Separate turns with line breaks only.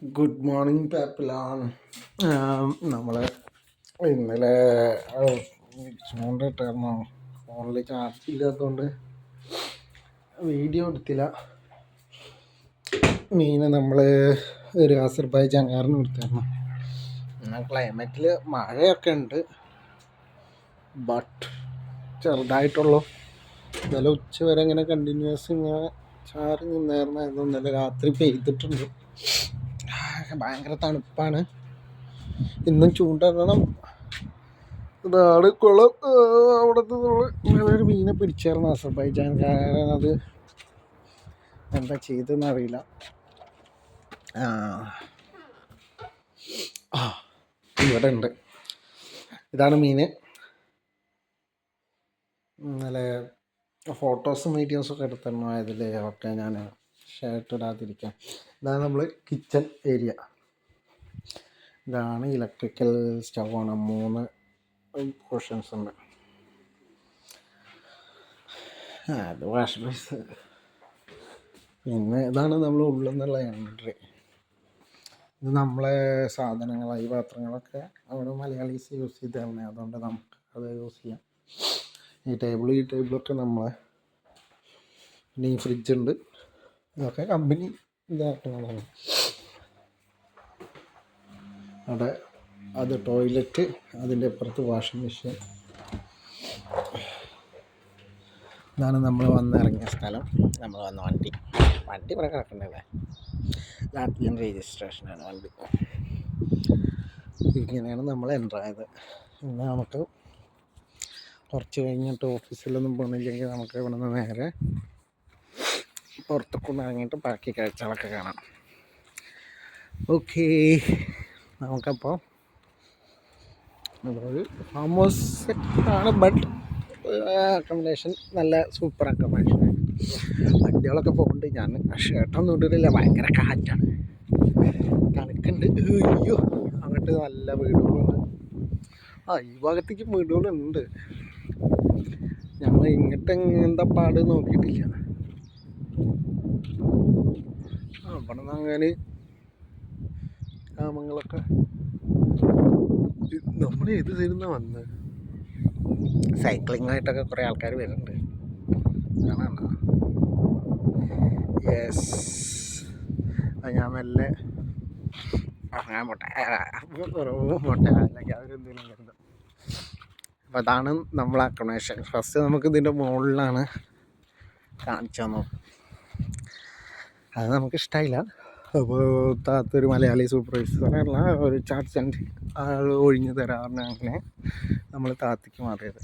Good morning പേപ്പിളാണ്. നമ്മൾ ഇന്നലെ ചൂണ്ടിട്ടായിരുന്നു. ഫോണിൽ ചാർജ് ഇല്ലാത്തതുകൊണ്ട് വീഡിയോ എടുത്തില്ല. മീന് നമ്മൾ ഒരു അസർബൈജാൻകാരന് കൊടുത്തായിരുന്നു. എന്നാൽ ക്ലൈമറ്റിൽ മഴയൊക്കെ ഉണ്ട്, ബട്ട് ചെറുതായിട്ടുള്ളൂ. ഇന്നലെ ഉച്ച വരെ ഇങ്ങനെ കണ്ടിന്യൂസ് ഇങ്ങനെ ചാറി നിന്നായിരുന്നു. ഇന്നലെ രാത്രി പെയ്തിട്ടുണ്ട്. ഭയങ്കര തണുപ്പാണ്. ഇന്നും ചൂണ്ടിടണം. ഇതാണ് കുളം. അവിടുത്തെ നല്ലൊരു മീനെ പിടിച്ചായിരുന്നു അസർബൈജാൻകാരൻ. അത് എന്താ ചെയ്തെന്ന് അറിയില്ല. ഇവിടെ ഉണ്ട്. ഇതാണ് മീന്. ഇന്നലെ ഫോട്ടോസും വീഡിയോസൊക്കെ എടുത്തിരുന്നു. അതിൽ ഒക്കെ ഞാൻ ഷർട്ട് ഇടാതിരിക്കാം. ഇതാണ് നമ്മൾ കിച്ചൺ ഏരിയ. ഇതാണ് ഇലക്ട്രിക്കൽ സ്റ്റവാണ്. 3 പോർഷൻസ് ഉണ്ട്. അത് വാഷ് ബേസ്. പിന്നെ ഇതാണ് നമ്മൾ ഉള്ളിൽ നിന്നുള്ള എൻട്രി. ഇത് നമ്മളെ സാധനങ്ങൾ, ഈ പാത്രങ്ങളൊക്കെ അവിടെ മലയാളീസ് യൂസ് ചെയ്ത് തന്നെ, അതുകൊണ്ട് നമുക്ക് അത് യൂസ് ചെയ്യാം. ഈ ടേബിളൊക്കെ നമ്മളെ. പിന്നെ ഈ ഫ്രിഡ്ജുണ്ട്. ഇതൊക്കെ കമ്പനി ഇതാക്കുന്നതാണ്. അവിടെ അത് ടോയ്ലറ്റ്, അതിൻ്റെ അപ്പുറത്ത് വാഷിംഗ് മെഷീൻ. ഇതാണ് നമ്മൾ വന്നിറങ്ങിയ സ്ഥലം. നമ്മൾ വന്ന വണ്ടി ഇവിടെ കിടക്കണ്ടല്ലേ. ലാറ്റ്വിയൻ രജിസ്ട്രേഷനാണ് വണ്ടി. ഇങ്ങനെയാണ് നമ്മൾ എൻ്റർ ആയത്. ഇന്ന് നമുക്ക് കുറച്ച് കഴിഞ്ഞിട്ട് ഓഫീസിലൊന്നും പോകണില്ലെങ്കിൽ നമുക്ക് ഇവിടെ നിന്ന് നേരെ പുറത്തൊക്കെ ഇറങ്ങിയിട്ട് ബാക്കി കാഴ്ചകളൊക്കെ കാണാം. ഓക്കേ, നമുക്കപ്പോൾ അതൊരു ഫാം ഹൗസ് ആണ്, ബട്ട് അക്കോമഡേഷൻ നല്ല സൂപ്പർ അക്കോമഡേഷനാണ്. വണ്ടികളൊക്കെ പോകുന്നുണ്ട്. ഞാൻ ഷർട്ടൊന്നും ഇട്ടിട്ടില്ല, ഭയങ്കര കാറ്റാണ്, തണുക്കുണ്ട്. അയ്യോ, അങ്ങോട്ട് നല്ല വീടുകളുണ്ട്. ഈ ഭാഗത്തേക്ക് വീടുകളുണ്ട്. ഞങ്ങൾ ഇങ്ങോട്ട് എന്താ പാട് നോക്കിയിട്ടില്ല. അവിടെ നിന്ന് അങ്ങനെ ഗ്രാമങ്ങളൊക്കെ. നമ്മൾ ഏത് സൈഡിൽ വന്ന് സൈക്ലിംഗ് ആയിട്ടൊക്കെ കുറേ ആൾക്കാർ വരുന്നുണ്ട്. കാണാണ്ട. യെസ്, ഞാൻ മെല്ലെ ഇറങ്ങാൻ പോട്ടെ അല്ലെങ്കിൽ അവരെന്തെങ്കിലും കരുതും. അപ്പോൾ അതാണ് നമ്മളെ അക്കോമഡേഷൻ. ഫസ്റ്റ് നമുക്ക് ഇതിൻ്റെ മുകളിലാണ് കാണിച്ചു തന്നു. അത് നമുക്ക് ഇഷ്ടമായില്ല. അപ്പോൾ താത്തൊരു മലയാളി സൂപ്പർവൈസറല്ല, ഒരു ചാർജ് ആൾ ഒഴിഞ്ഞു തരാറിന് അങ്ങനെ നമ്മൾ താത്തിക്ക് മാറിയത്.